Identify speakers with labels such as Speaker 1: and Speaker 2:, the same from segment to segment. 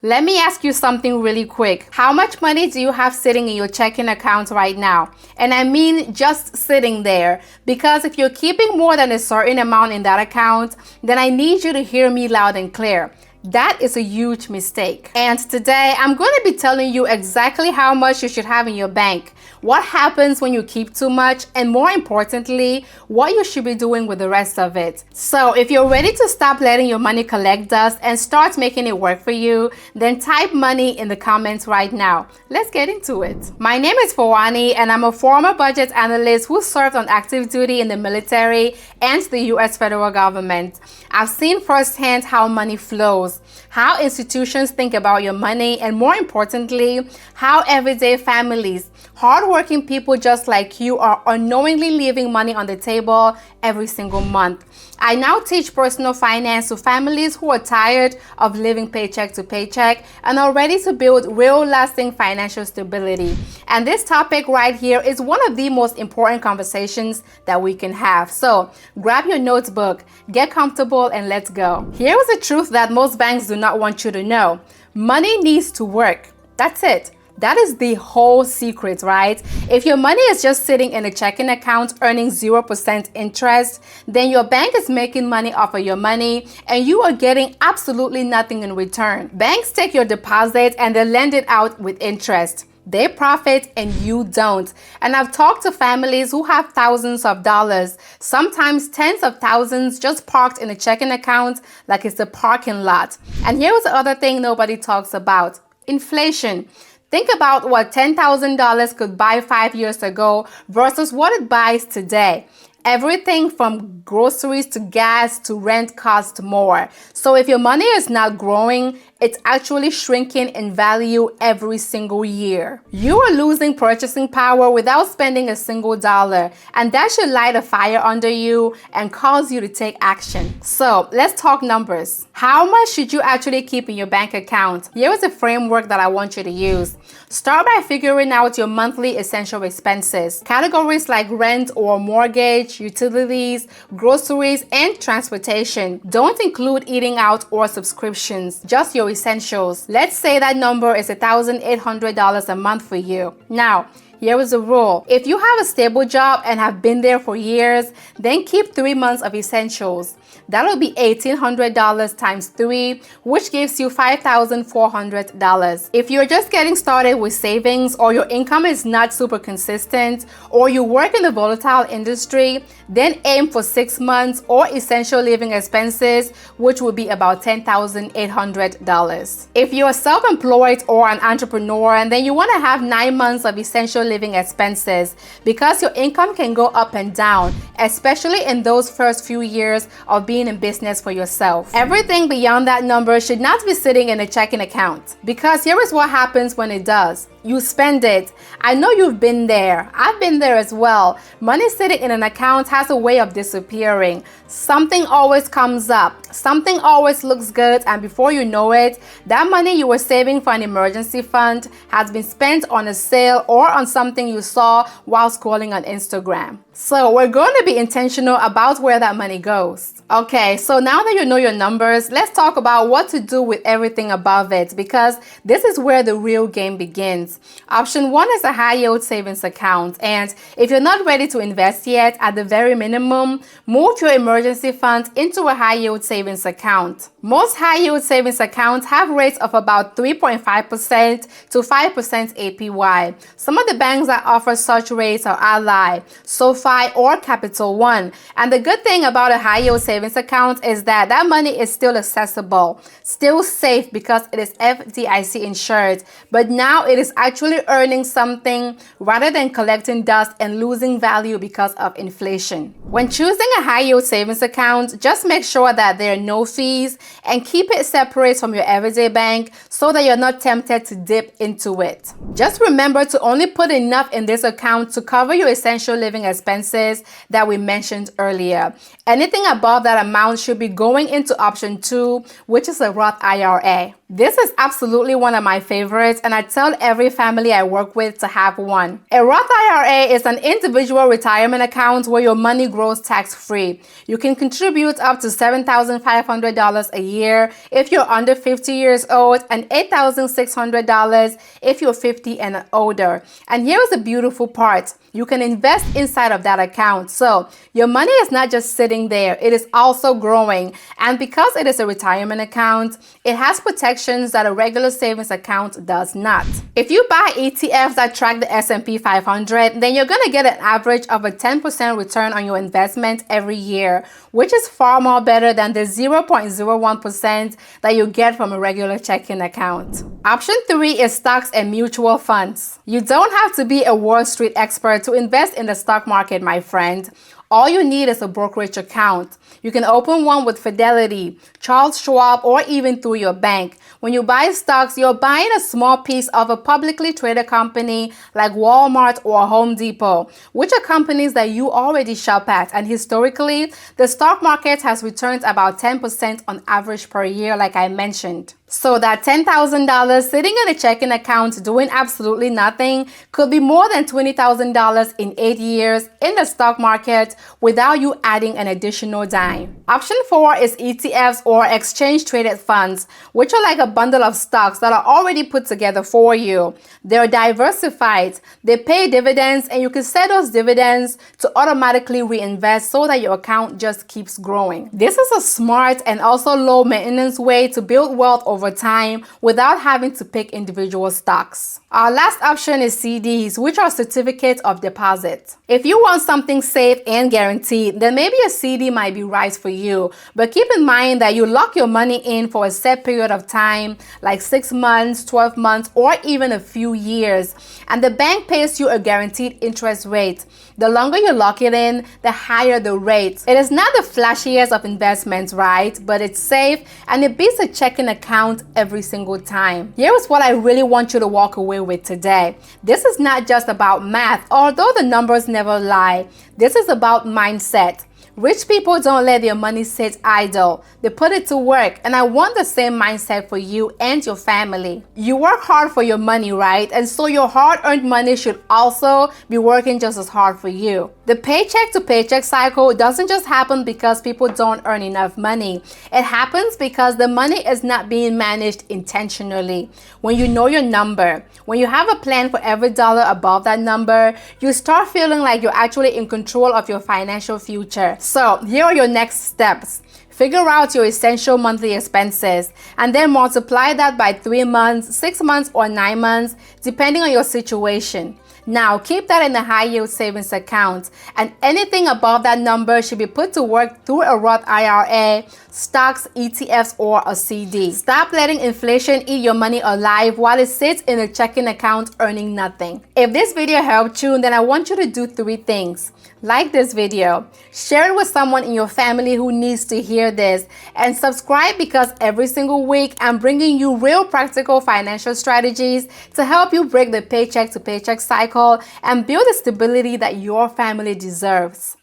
Speaker 1: Let me ask you something really quick. How much money do you have sitting in your checking account right now? And I mean just sitting there. Because if you're keeping more than a certain amount in that account, then I need you to hear me loud and clear. That is a huge mistake. And today I'm going to be telling you exactly how much you should have in your bank, what happens when you keep too much, and more importantly, what you should be doing with the rest of it. So if you're ready to stop letting your money collect dust and start making it work for you, then type money in the comments right now. Let's get into it. My name is Fani and I'm a former budget analyst who served on active duty in the military and the US federal government. I've seen firsthand how money flows, how institutions think about your money, and more importantly, how everyday families, hardworking people just like you, are unknowingly leaving money on the table every single month. I now teach personal finance to families who are tired of living paycheck to paycheck and are ready to build real lasting financial stability. And this topic right here is one of the most important conversations that we can have. So grab your notebook, get comfortable, and let's go. Here is the truth that most banks do not want you to know. Money needs to work. That's it. That is the whole secret, right? If your money is just sitting in a checking account earning 0% interest, then your bank is making money off of your money and you are getting absolutely nothing in return. Banks take your deposit and they lend it out with interest. They profit and you don't. And I've talked to families who have thousands of dollars, sometimes tens of thousands, just parked in a checking account like it's a parking lot. And here's the other thing nobody talks about: inflation. Think about what $10,000 could buy 5 years ago versus what it buys today. Everything from groceries to gas to rent costs more. So if your money is not growing, it's actually shrinking in value every single year. You are losing purchasing power without spending a single dollar, and that should light a fire under you and cause you to take action. So let's talk numbers. How much should you actually keep in your bank account? Here is a framework that I want you to use. Start by figuring out your monthly essential expenses. Categories like rent or mortgage, utilities, groceries, and transportation. Don't include eating out or subscriptions, just your essentials. Let's say that number is $1,800 a month for you. Now, here is the rule. If you have a stable job and have been there for years, then keep 3 months of essentials. That'll be $1,800 times 3, which gives you $5,400. If you're just getting started with savings, or your income is not super consistent, or you work in the volatile industry, then aim for 6 months or essential living expenses, which would be about $10,800. If you're self-employed or an entrepreneur, and then you want to have 9 months of essential living expenses, because your income can go up and down, especially in those first few years of being in business for yourself. Everything beyond that number should not be sitting in a checking account, because here is what happens when it does. You spend it. I know you've been there. I've been there as well. Money sitting in an account has a way of disappearing. Something always comes up. Something always looks good, and before you know it, that money you were saving for an emergency fund has been spent on a sale or on something you saw while scrolling on Instagram. So we're going to be intentional about where that money goes. Okay, so now that you know your numbers, let's talk about what to do with everything above it, because this is where the real game begins. Option 1 is a high yield savings account, and if you're not ready to invest yet, at the very minimum, move your emergency fund into a high yield savings account. Most high yield savings accounts have rates of about 3.5% to 5% APY. Some of the banks that offer such rates are Ally, SoFi, or Capital One. And the good thing about a high yield savings account is that that money is still accessible, still safe because it is FDIC insured, but now it is actually earning something rather than collecting dust and losing value because of inflation. When choosing a high yield savings account, just make sure that there are no fees and keep it separate from your everyday bank so that you're not tempted to dip into it. Just remember to only put enough in this account to cover your essential living expenses that we mentioned earlier. Anything above that amount should be going into option 2, which is a Roth IRA. This is absolutely one of my favorites, and I tell every family I work with to have one. A Roth IRA is an individual retirement account where your money grows tax-free. You can contribute up to $7,500 a year if you're under 50 years old and $8,600 if you're 50 and older. And here's the beautiful part. You can invest inside of that account. So your money is not just sitting there, it is also growing. And because it is a retirement account, it has protections that a regular savings account does not. If you buy ETFs that track the S&P 500, then you're going to get an average of a 10% return on your investment every year, which is far more better than the 0.01% that you get from a regular checking account. Option 3 is stocks and mutual funds. You don't have to be a Wall Street expert to invest in the stock market, my friend. All you need is a brokerage account. You can open one with Fidelity, Charles Schwab, or even through your bank. When you buy stocks, you're buying a small piece of a publicly traded company like Walmart or Home Depot, which are companies that you already shop at. And historically, the stock market has returned about 10% on average per year, like I mentioned. So that $10,000 sitting in a checking account doing absolutely nothing could be more than $20,000 in 8 years in the stock market without you adding an additional dime. Option 4 is ETFs or exchange traded funds, which are like a bundle of stocks that are already put together for you. They're diversified, they pay dividends, and you can set those dividends to automatically reinvest so that your account just keeps growing. This is a smart and also low maintenance way to build wealth over time without having to pick individual stocks. Our last option is CDs, which are certificates of deposit. If you want something safe and guaranteed, then maybe a CD might be right for you. But keep in mind that you lock your money in for a set period of time, like 6 months, 12 months, or even a few years. And the bank pays you a guaranteed interest rate. The longer you lock it in, the higher the rate. It is not the flashiest of investments, right? But it's safe and it beats a checking account every single time. Here is what I really want you to walk away with today. This is not just about math, although the numbers never lie. This is about mindset. Rich people don't let their money sit idle. They put it to work, and I want the same mindset for you and your family. You work hard for your money, right? And so your hard-earned money should also be working just as hard for you. The paycheck to paycheck cycle doesn't just happen because people don't earn enough money. It happens because the money is not being managed intentionally. When you know your number, when you have a plan for every dollar above that number, you start feeling like you're actually in control of your financial future. So here are your next steps. Figure out your essential monthly expenses and then multiply that by 3 months, 6 months, or 9 months, depending on your situation. Now, keep that in a high-yield savings account, and anything above that number should be put to work through a Roth IRA, stocks, ETFs, or a CD. Stop letting inflation eat your money alive while it sits in a checking account earning nothing. If this video helped you, then I want you to do 3 things. Like this video, share it with someone in your family who needs to hear this, and subscribe because every single week I'm bringing you real practical financial strategies to help you break the paycheck to paycheck cycle and build the stability that your family deserves.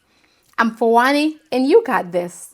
Speaker 1: I'm Fani, and you got this.